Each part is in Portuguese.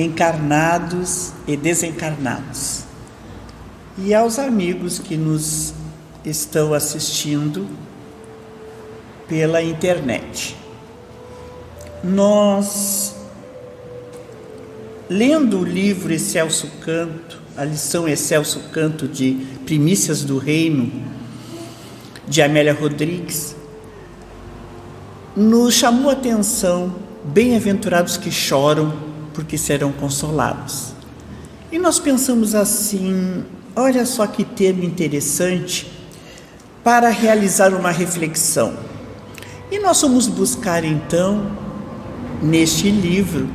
encarnados e desencarnados, e aos amigos que nos estão assistindo pela internet. Nós, lendo o livro Excelso Canto, a lição Excelso Canto de Primícias do Reino, de Amélia Rodrigues, nos chamou a atenção: bem-aventurados que choram, porque serão consolados. E nós pensamos assim: olha só que termo interessante para realizar uma reflexão. E nós vamos buscar então, neste livro,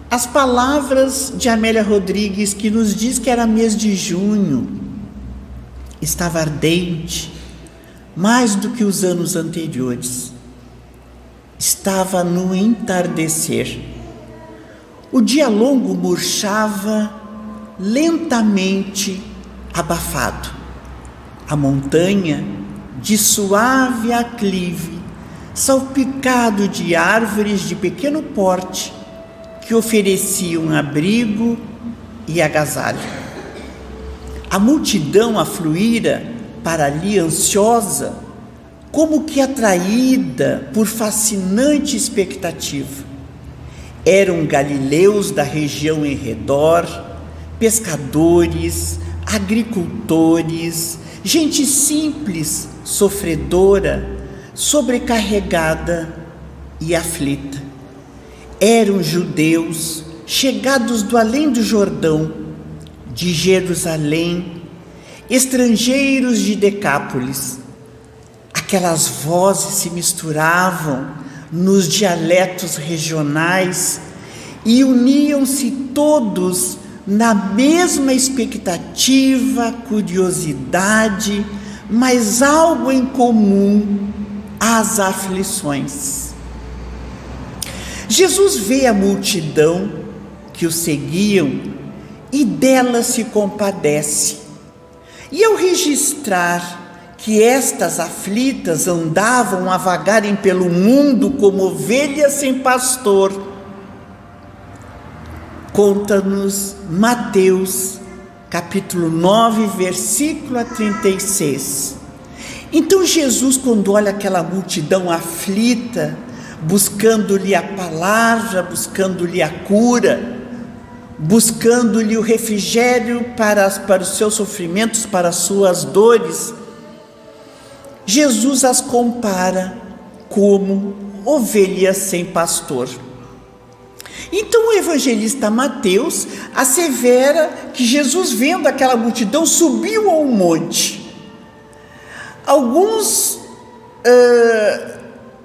as palavras de Amélia Rodrigues, que nos diz que era mês de junho, estava ardente, mais do que os anos anteriores, estava no entardecer. O dia longo murchava lentamente abafado. A montanha, de suave aclive, salpicado de árvores de pequeno porte, que ofereciam abrigo e agasalho. A multidão afluíra para ali ansiosa, como que atraída por fascinante expectativa. Eram galileus da região em redor, pescadores, agricultores, gente simples, sofredora, sobrecarregada e aflita. Eram judeus chegados do além do Jordão, de Jerusalém, estrangeiros de Decápolis. Aquelas vozes se misturavam nos dialetos regionais e uniam-se todos na mesma expectativa, curiosidade, mas algo em comum: as aflições. Jesus vê a multidão que o seguiam e dela se compadece. E ao registrar que estas aflitas andavam a vagarem pelo mundo como ovelhas sem pastor, conta-nos Mateus, capítulo 9, versículo 36. Então Jesus, quando olha aquela multidão aflita, buscando-lhe a palavra, buscando-lhe a cura, buscando-lhe o refrigério para os seus sofrimentos, para as suas dores, Jesus as compara como ovelhas sem pastor. Então o evangelista Mateus assevera que Jesus, vendo aquela multidão, subiu a um monte. Alguns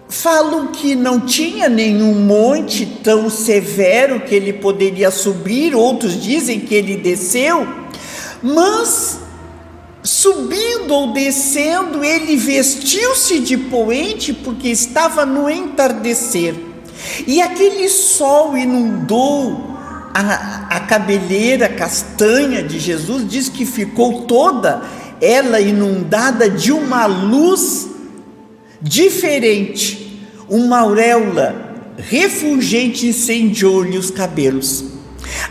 falam que não tinha nenhum monte tão severo que ele poderia subir, outros dizem que ele desceu, mas subindo ou descendo, ele vestiu-se de poente, porque estava no entardecer, e aquele sol inundou a cabeleira castanha de Jesus. Diz que ficou toda ela inundada de uma luz diferente, uma auréola refulgente incendiou-lhe os cabelos.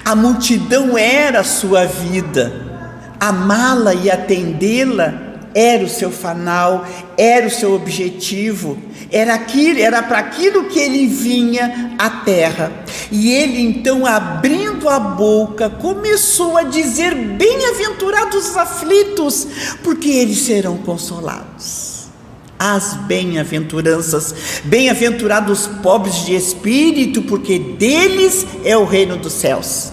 A multidão era a sua vida, amá-la e atendê-la era o seu fanal, era o seu objetivo, era para aquilo que ele vinha à terra. E ele então, abrindo a boca, começou a dizer: bem-aventurados os aflitos, porque eles serão consolados. As bem-aventuranças, bem-aventurados os pobres de espírito, porque deles é o reino dos céus.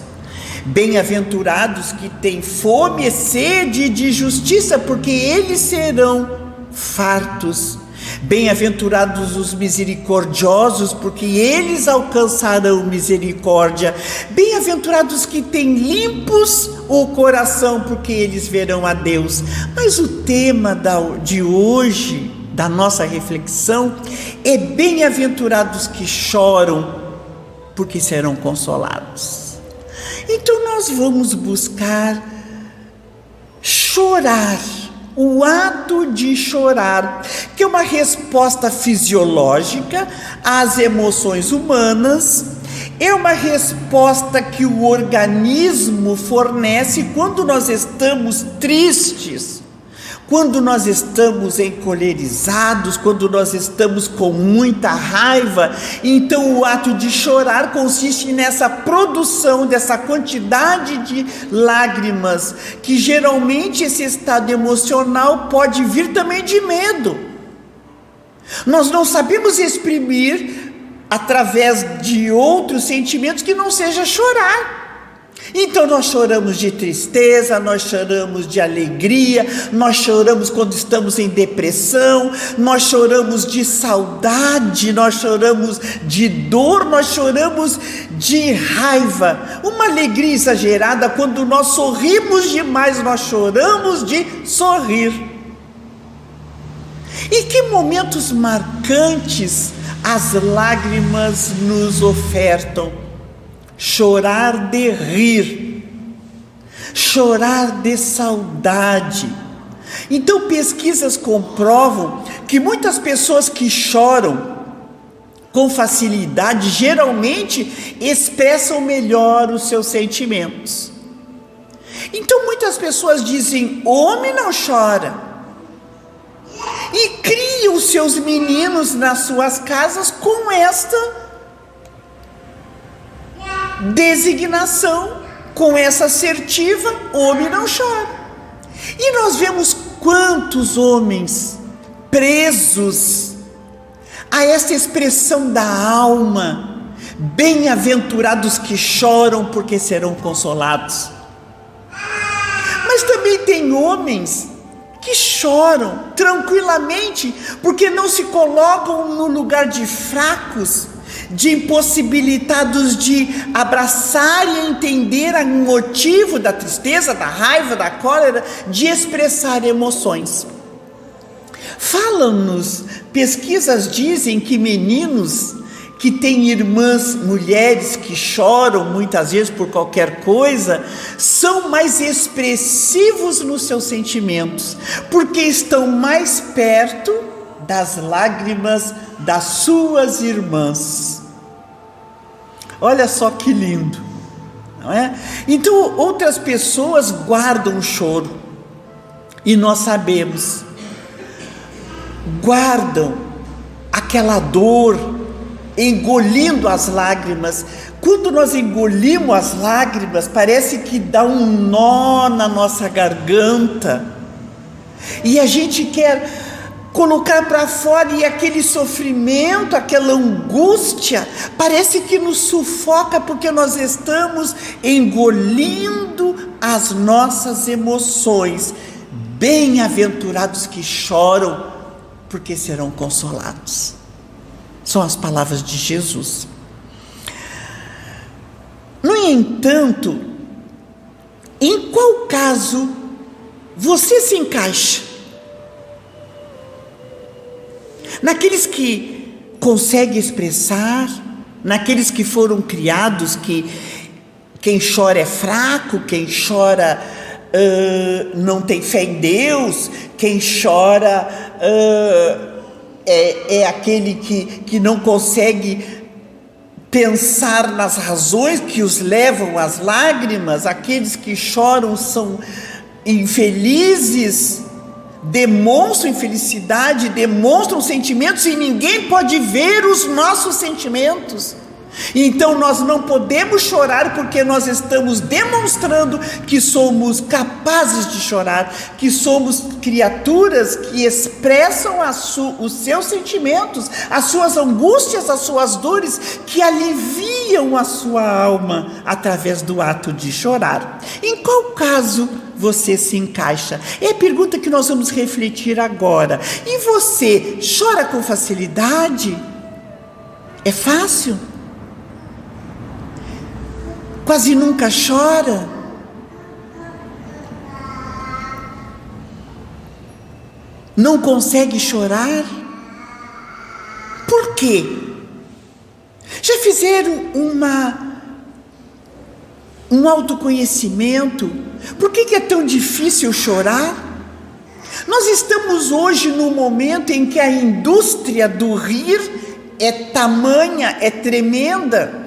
Bem-aventurados que têm fome e sede de justiça, porque eles serão fartos. Bem-aventurados os misericordiosos, porque eles alcançarão misericórdia. Bem-aventurados que têm limpos o coração, porque eles verão a Deus. Mas o tema de hoje, da nossa reflexão, é bem-aventurados que choram, porque serão consolados. Então nós vamos buscar chorar, o ato de chorar, que é uma resposta fisiológica às emoções humanas, É uma resposta que o organismo fornece quando nós estamos tristes, quando nós estamos encolerizados, quando nós estamos com muita raiva. Então o ato de chorar consiste nessa produção dessa quantidade de lágrimas, que geralmente esse estado emocional pode vir também de medo. Nós não sabemos exprimir através de outros sentimentos que não seja chorar. Então nós choramos de tristeza, nós choramos de alegria, nós choramos quando estamos em depressão, nós choramos de saudade, nós choramos de dor, nós choramos de raiva. Uma alegria exagerada, quando nós sorrimos demais, nós choramos de sorrir. E que momentos marcantes as lágrimas nos ofertam: chorar de rir, chorar de saudade. Então pesquisas comprovam que muitas pessoas que choram com facilidade geralmente expressam melhor os seus sentimentos. Então muitas pessoas dizem: homem não chora, e criam seus meninos nas suas casas com esta designação, com essa assertiva: homem não chora. E nós vemos quantos homens presos a essa expressão da alma: bem-aventurados que choram, porque serão consolados. Mas também tem homens que choram tranquilamente, porque não se colocam no lugar de fracos, de impossibilitados de abraçar e entender o motivo da tristeza, da raiva, da cólera, de expressar emoções. Falam-nos, pesquisas dizem que meninos que têm irmãs mulheres que choram muitas vezes por qualquer coisa, são mais expressivos nos seus sentimentos, porque estão mais perto das lágrimas das suas irmãs. Olha só que lindo, não é? Então outras pessoas guardam o choro, e nós sabemos, guardam aquela dor, engolindo as lágrimas. Quando nós engolimos as lágrimas, parece que dá um nó na nossa garganta, e a gente quer colocar para fora, e aquele sofrimento, aquela angústia, parece que nos sufoca, porque nós estamos engolindo as nossas emoções. Bem-aventurados que choram, porque serão consolados. São as palavras de Jesus. No entanto, em qual caso você se encaixa? Naqueles que conseguem expressar, naqueles que foram criados, que quem chora é fraco, quem chora não tem fé em Deus, quem chora é aquele que não consegue pensar nas razões que os levam às lágrimas. Aqueles que choram são infelizes, demonstram infelicidade, demonstram sentimentos, e ninguém pode ver os nossos sentimentos. Então nós não podemos chorar, porque nós estamos demonstrando que somos capazes de chorar, que somos criaturas que expressam os seus sentimentos, as suas angústias, as suas dores, que aliviam a sua alma através do ato de chorar. Em qual caso você se encaixa? É a pergunta que nós vamos refletir agora. E você chora com facilidade? É fácil? Quase nunca chora? Não consegue chorar? Por quê? Já fizeram um autoconhecimento? Por que é tão difícil chorar? Nós estamos hoje num momento em que a indústria do rir é tamanha, é tremenda.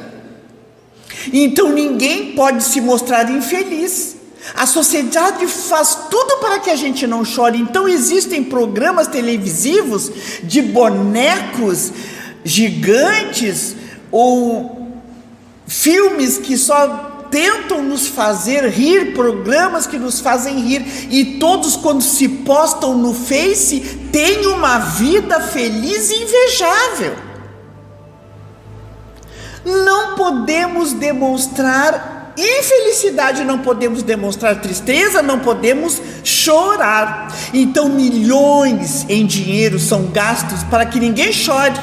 Então ninguém pode se mostrar infeliz. A sociedade faz tudo para que a gente não chore. Então existem programas televisivos de bonecos gigantes ou filmes que só tentam nos fazer rir, programas que nos fazem rir, e todos, quando se postam no Face, têm uma vida feliz e invejável. Não podemos demonstrar infelicidade, não podemos demonstrar tristeza, não podemos chorar. Então milhões em dinheiro são gastos para que ninguém chore.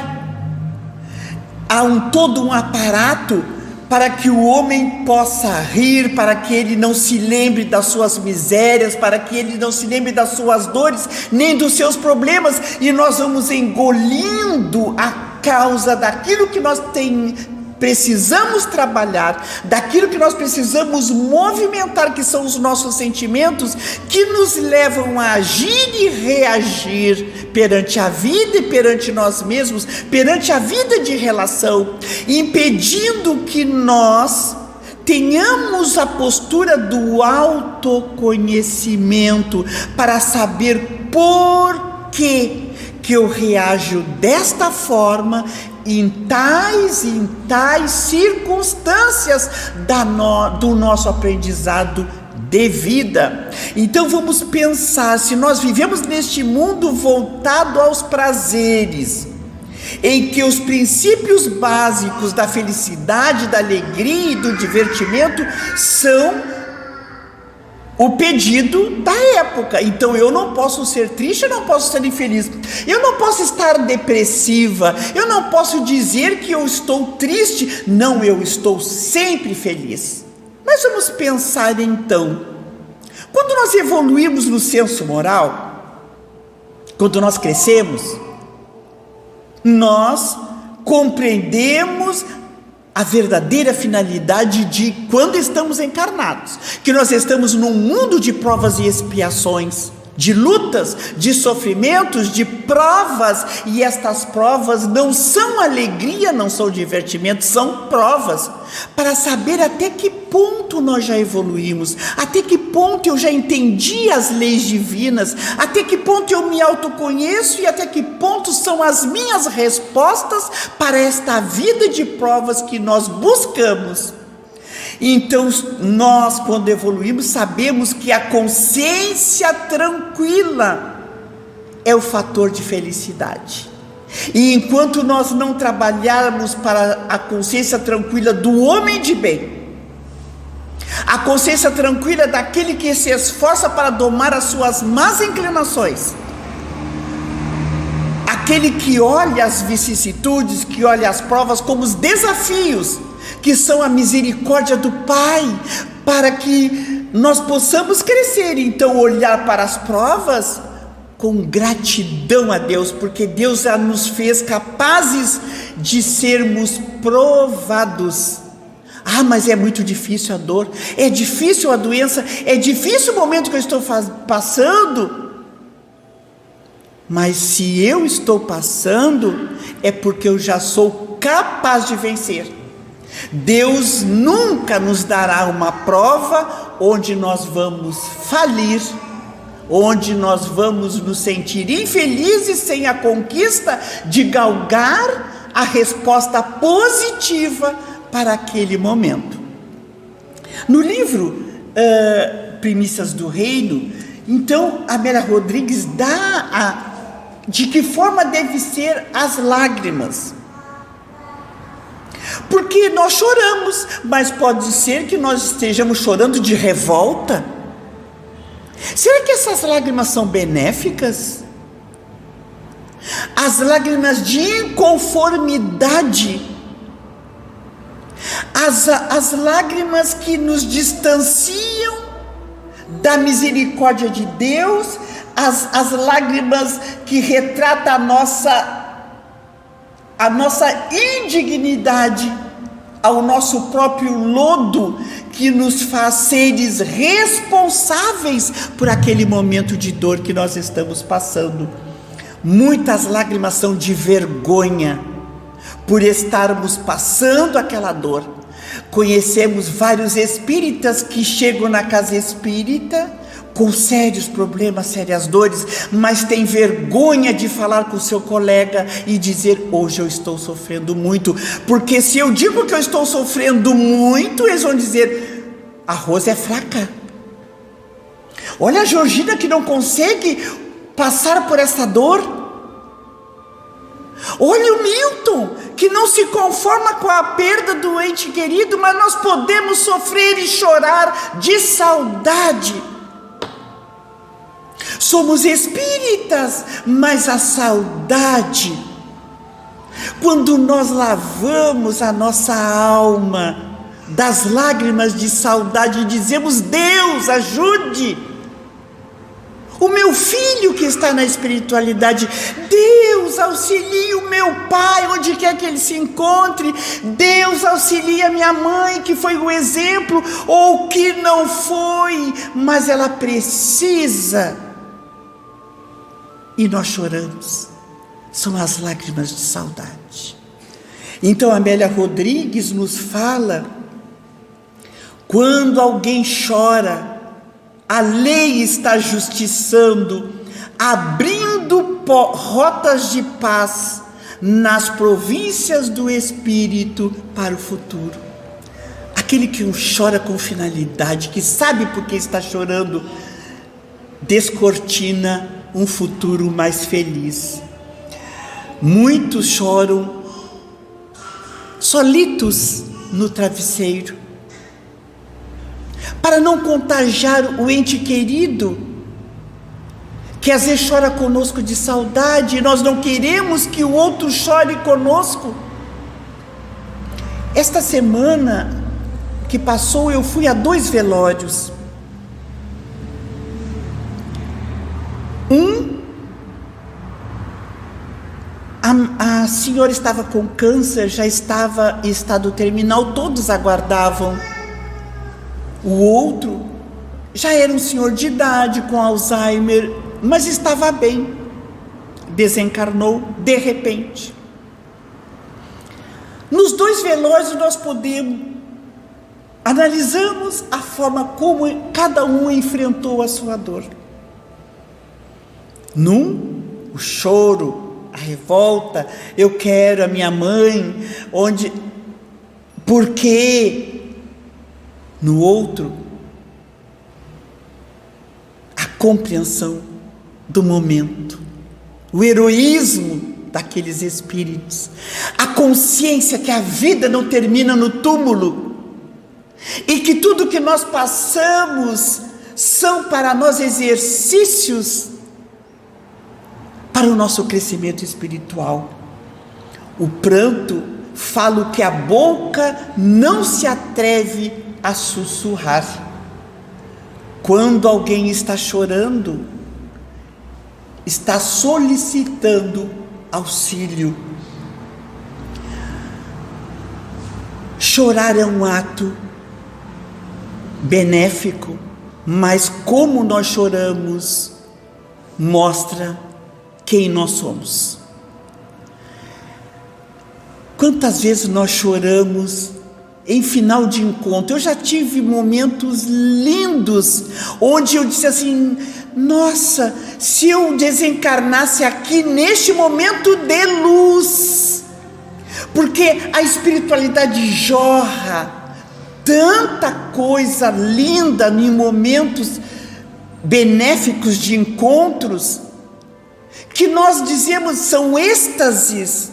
Há todo um aparato para que o homem possa rir, para que ele não se lembre das suas misérias, para que ele não se lembre das suas dores, nem dos seus problemas, e nós vamos engolindo a causa daquilo que nós precisamos trabalhar, daquilo que nós precisamos movimentar, que são os nossos sentimentos, que nos levam a agir e reagir perante a vida e perante nós mesmos, perante a vida de relação, impedindo que nós tenhamos a postura do autoconhecimento para saber por que eu reajo desta forma em tais circunstâncias do nosso aprendizado de vida. Então vamos pensar, se nós vivemos neste mundo voltado aos prazeres, em que os princípios básicos da felicidade, da alegria e do divertimento são o pedido da época. Então eu não posso ser triste, eu não posso ser infeliz, eu não posso estar depressiva, eu não posso dizer que eu estou triste. Não, eu estou sempre feliz. Mas vamos pensar então, quando nós evoluímos no senso moral, quando nós crescemos, nós compreendemos a verdadeira finalidade de quando estamos encarnados, que nós estamos num mundo de provas e expiações, de lutas, de sofrimentos, de provas, e estas provas não são alegria, não são divertimento, são provas, para saber até que ponto nós já evoluímos, até que ponto eu já entendi as leis divinas, até que ponto eu me autoconheço e até que ponto são as minhas respostas para esta vida de provas que nós buscamos. Então nós, quando evoluímos, sabemos que a consciência tranquila é o fator de felicidade. E enquanto nós não trabalharmos para a consciência tranquila do homem de bem, a consciência tranquila daquele que se esforça para domar as suas más inclinações, aquele que olha as vicissitudes, que olha as provas como os desafios, que são a misericórdia do Pai, para que nós possamos crescer. Então olhar para as provas com gratidão a Deus, porque Deus já nos fez capazes de sermos provados. Ah, mas é muito difícil a dor, é difícil a doença, é difícil o momento que eu estou passando. Mas se eu estou passando, é porque eu já sou capaz de vencer. Deus nunca nos dará uma prova onde nós vamos falir, onde nós vamos nos sentir infelizes sem a conquista de galgar a resposta positiva para aquele momento. No livro Primícias do Reino, então Amélia Rodrigues dá de que forma deve ser as lágrimas. Porque nós choramos, mas pode ser que nós estejamos chorando de revolta. Será que essas lágrimas são benéficas? As lágrimas de inconformidade, as lágrimas que nos distanciam da misericórdia de Deus, as lágrimas que retratam a nossa indignidade, ao nosso próprio lodo, que nos faz seres responsáveis por aquele momento de dor que nós estamos passando. Muitas lágrimas são de vergonha, por estarmos passando aquela dor. Conhecemos vários espíritas que chegam na casa espírita com sérios problemas, sérias dores, mas tem vergonha de falar com o seu colega e dizer: hoje eu estou sofrendo muito. Porque se eu digo que eu estou sofrendo muito, eles vão dizer: a Rosa é fraca. Olha a Georgina que não consegue passar por essa dor. Olha o Milton, que não se conforma com a perda do ente querido, mas nós podemos sofrer e chorar de saudade. Somos espíritas, mas a saudade, quando nós lavamos a nossa alma das lágrimas de saudade e dizemos: Deus, ajude o meu filho que está na espiritualidade, Deus, auxilie o meu pai, onde quer que ele se encontre, Deus, auxilie a minha mãe, que foi o exemplo, ou que não foi, mas ela precisa, e nós choramos, são as lágrimas de saudade. Então Amélia Rodrigues nos fala: quando alguém chora, a lei está justiçando, abrindo rotas de paz nas províncias do espírito para o futuro. Aquele que chora com finalidade, que sabe por que está chorando, descortina um futuro mais feliz. Muitos choram solitos no travesseiro, para não contagiar o ente querido, que às vezes chora conosco de saudade, e nós não queremos que o outro chore conosco. Esta semana que passou, eu fui a 2 velórios. A senhora estava com câncer, já estava em estado terminal, todos aguardavam. O outro já era um senhor de idade, com Alzheimer, mas estava bem, desencarnou de repente. Nos 2 velórios nós analisamos a forma como cada um enfrentou a sua dor. O choro, a revolta, eu quero a minha mãe, por quê? No outro, a compreensão do momento, o heroísmo daqueles espíritos, a consciência que a vida não termina no túmulo, e que tudo que nós passamos são para nós exercícios para o nosso crescimento espiritual. O pranto fala o que a boca não se atreve a sussurrar. Quando alguém está chorando, está solicitando auxílio. Chorar é um ato benéfico, mas como nós choramos mostra quem nós somos. Quantas vezes nós choramos em final de encontro? Eu já tive momentos lindos, onde eu disse assim: nossa, se eu desencarnasse aqui neste momento de luz, porque a espiritualidade jorra tanta coisa linda em momentos benéficos de encontros, que nós dizemos são êxtases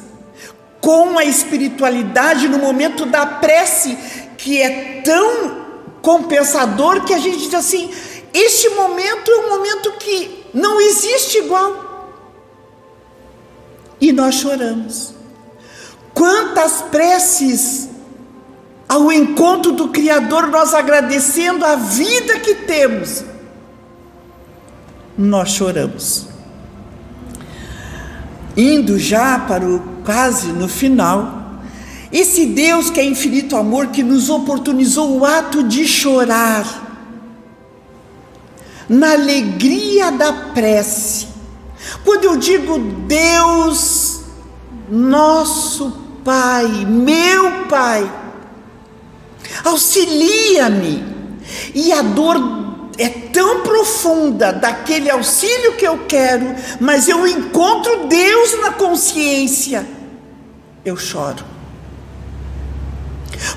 com a espiritualidade no momento da prece, que é tão compensador, que a gente diz assim: este momento é um momento que não existe igual. E nós choramos. Quantas preces ao encontro do Criador, nós agradecendo a vida que temos, nós choramos. Indo já para quase no final, esse Deus que é infinito amor, que nos oportunizou o ato de chorar, na alegria da prece. Quando eu digo Deus, nosso Pai, meu Pai, auxilia-me. E a dor é tão profunda daquele auxílio que eu quero, mas eu encontro Deus na consciência, eu choro.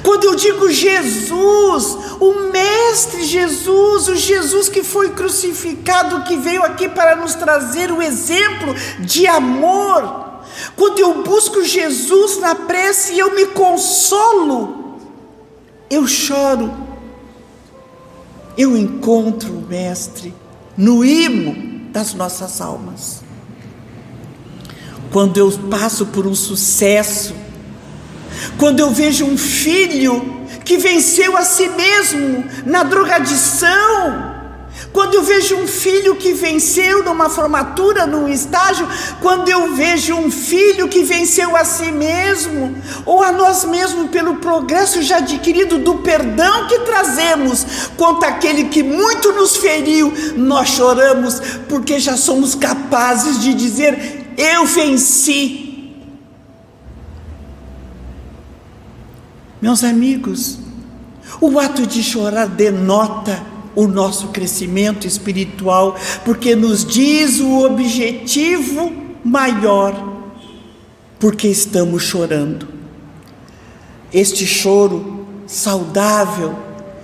Quando eu digo Jesus, o Mestre Jesus, o Jesus que foi crucificado, que veio aqui para nos trazer o exemplo de amor, quando eu busco Jesus na prece e eu me consolo, eu choro, eu encontro o Mestre no imo das nossas almas. Quando eu passo por um sucesso, quando eu vejo um filho que venceu a si mesmo na drogadição, quando eu vejo um filho que venceu numa formatura, num estágio, quando eu vejo um filho que venceu a si mesmo, ou a nós mesmos pelo progresso já adquirido do perdão que trazemos, quanto aquele que muito nos feriu, nós choramos, porque já somos capazes de dizer, eu venci. Meus amigos, o ato de chorar denota o nosso crescimento espiritual, porque nos diz o objetivo maior, porque estamos chorando. Este choro saudável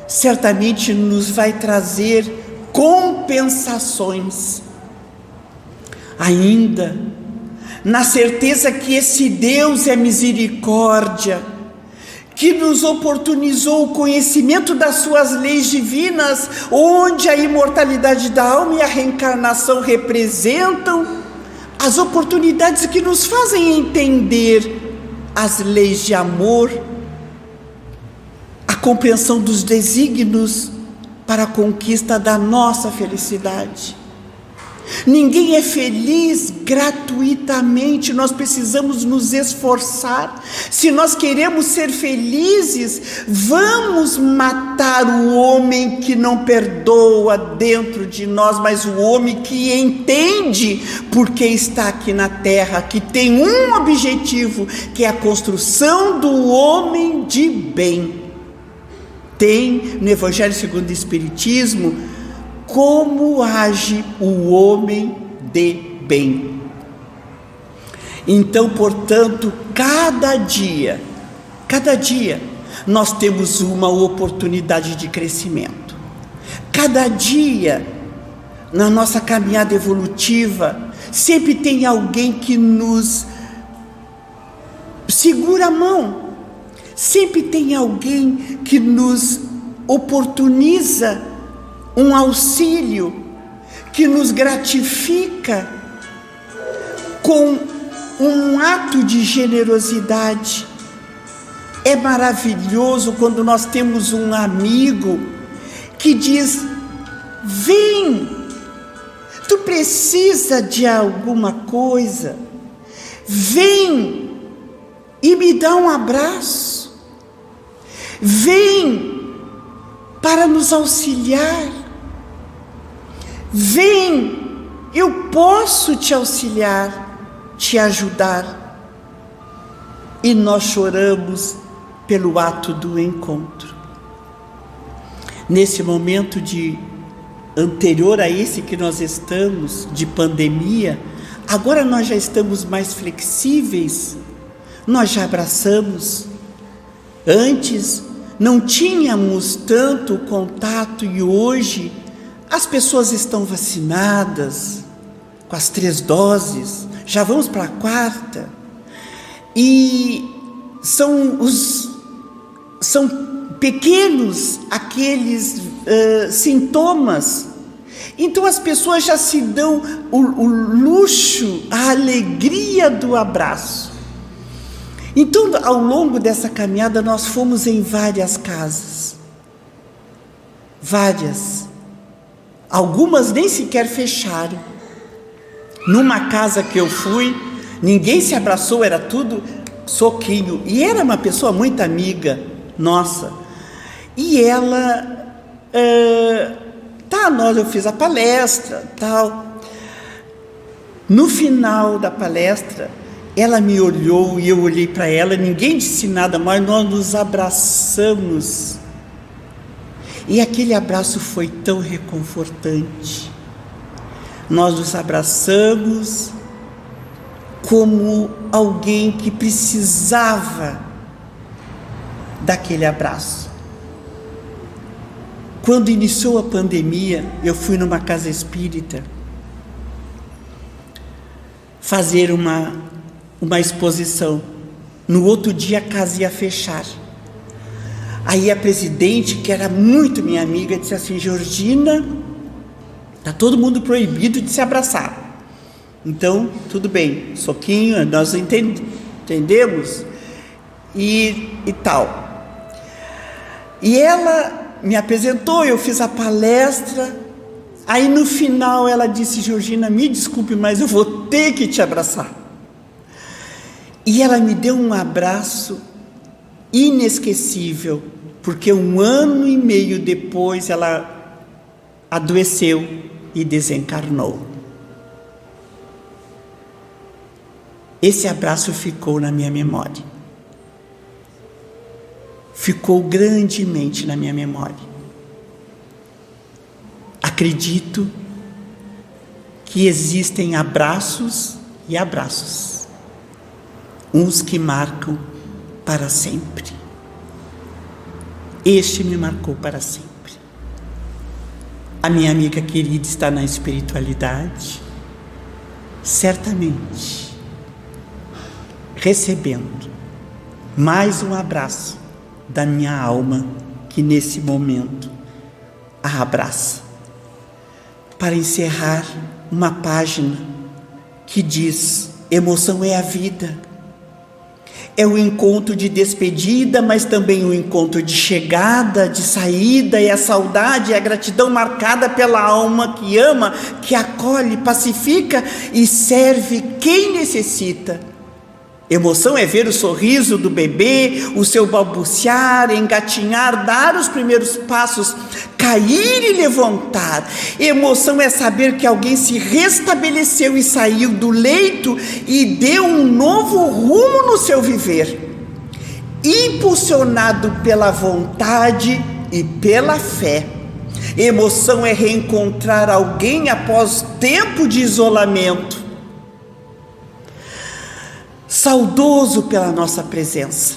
certamente nos vai trazer compensações, ainda na certeza que esse Deus é misericórdia, que nos oportunizou o conhecimento das suas leis divinas, onde a imortalidade da alma e a reencarnação representam as oportunidades que nos fazem entender as leis de amor, a compreensão dos desígnios para a conquista da nossa felicidade. Ninguém é feliz gratuitamente, nós precisamos nos esforçar. Se nós queremos ser felizes, vamos matar o homem que não perdoa dentro de nós, mas o homem que entende porque está aqui na terra, que tem um objetivo, que é a construção do homem de bem. Tem no Evangelho segundo o Espiritismo como age o homem de bem. Então, portanto, cada dia, nós temos uma oportunidade de crescimento. Cada dia, na nossa caminhada evolutiva, sempre tem alguém que nos segura a mão, sempre tem alguém que nos oportuniza um auxílio, que nos gratifica com um ato de generosidade. É maravilhoso quando nós temos um amigo que diz, vem, tu precisa de alguma coisa, vem e me dá um abraço, vem para nos auxiliar, vem, eu posso te auxiliar, te ajudar. E nós choramos pelo ato do encontro. Nesse momento anterior a esse que nós estamos, de pandemia, agora nós já estamos mais flexíveis, nós já abraçamos. Antes não tínhamos tanto contato e hoje as pessoas estão vacinadas com as 3 doses, já vamos para a 4ª, e são pequenos aqueles sintomas. Então as pessoas já se dão o luxo, a alegria do abraço. Então, ao longo dessa caminhada, nós fomos em várias casas, várias. Algumas nem sequer fecharam. Numa casa que eu fui, ninguém se abraçou, era tudo soquinho. E era uma pessoa muito amiga nossa. E ela, eu fiz a palestra, tal. No final da palestra, ela me olhou e eu olhei para ela, ninguém disse nada, mas nós nos abraçamos E aquele abraço foi tão reconfortante. Nós nos abraçamos como alguém que precisava daquele abraço. Quando iniciou a pandemia, eu fui numa casa espírita fazer uma exposição. No outro dia a casa ia fechar. Aí a presidente, que era muito minha amiga, disse assim: Georgina, está todo mundo proibido de se abraçar. Então, tudo bem, soquinho, nós entendemos e tal. E ela me apresentou, eu fiz a palestra. Aí no final ela disse: Georgina, me desculpe, mas eu vou ter que te abraçar. E ela me deu um abraço inesquecível, porque 1 ano e meio depois ela adoeceu e desencarnou. Esse abraço ficou na minha memória. Ficou grandemente na minha memória. Acredito que existem abraços e abraços, uns que marcam para sempre. Este me marcou para sempre. A minha amiga querida está na espiritualidade, certamente recebendo mais um abraço da minha alma, que nesse momento a abraça. Para encerrar, uma página que diz: emoção é a vida. É o encontro de despedida, mas também o encontro de chegada, de saída, é a saudade, é a gratidão marcada pela alma que ama, que acolhe, pacifica e serve quem necessita. Emoção é ver o sorriso do bebê, o seu balbuciar, engatinhar, dar os primeiros passos, cair e levantar. Emoção é saber que alguém se restabeleceu e saiu do leito e deu um novo rumo no seu viver, impulsionado pela vontade e pela fé. Emoção é reencontrar alguém após tempo de isolamento, saudoso pela nossa presença.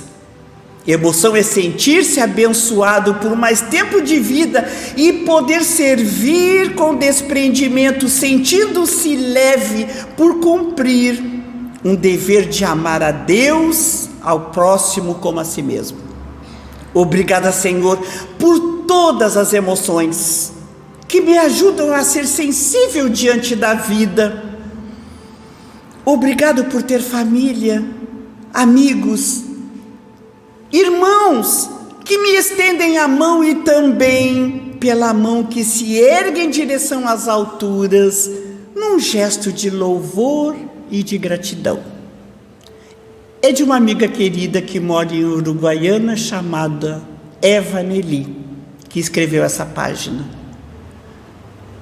Emoção é sentir-se abençoado por mais tempo de vida e poder servir com desprendimento, sentindo-se leve por cumprir um dever de amar a Deus, ao próximo como a si mesmo. Obrigada, Senhor, por todas as emoções que me ajudam a ser sensível diante da vida. Obrigado por ter família, amigos, irmãos que me estendem a mão e também pela mão que se ergue em direção às alturas, num gesto de louvor e de gratidão. É de uma amiga querida que mora em Uruguaiana, chamada Eva Nelly, que escreveu essa página.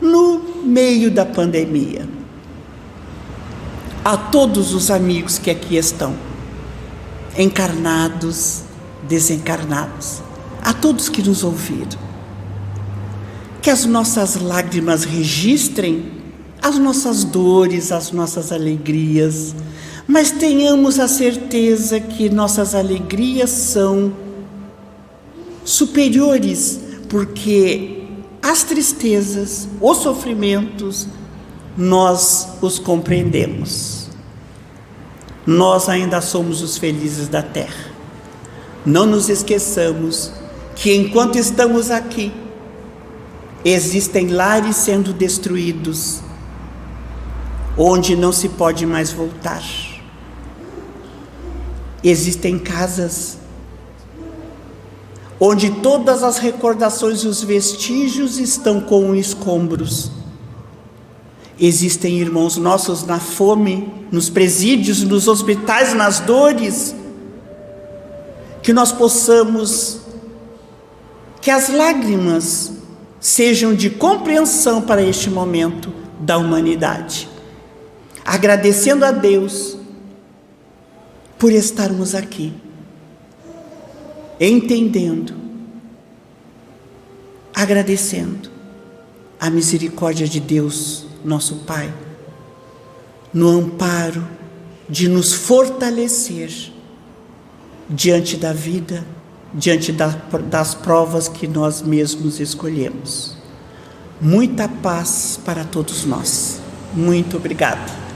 No meio da pandemia, a todos os amigos que aqui estão, encarnados, desencarnados, a todos que nos ouviram, que as nossas lágrimas registrem as nossas dores, as nossas alegrias, mas tenhamos a certeza que nossas alegrias são superiores, porque as tristezas, os sofrimentos, nós os compreendemos. Nós ainda somos os felizes da terra. Não nos esqueçamos que enquanto estamos aqui, existem lares sendo destruídos, onde não se pode mais voltar. Existem casas onde todas as recordações e os vestígios estão com escombros. Existem irmãos nossos na fome, nos presídios, nos hospitais, nas dores. Que nós possamos, que as lágrimas sejam de compreensão para este momento da humanidade. Agradecendo a Deus por estarmos aqui, entendendo agradecendo a misericórdia de Deus, nosso Pai, no amparo de nos fortalecer diante da vida, diante das provas que nós mesmos escolhemos. Muita paz para todos nós. Muito obrigada.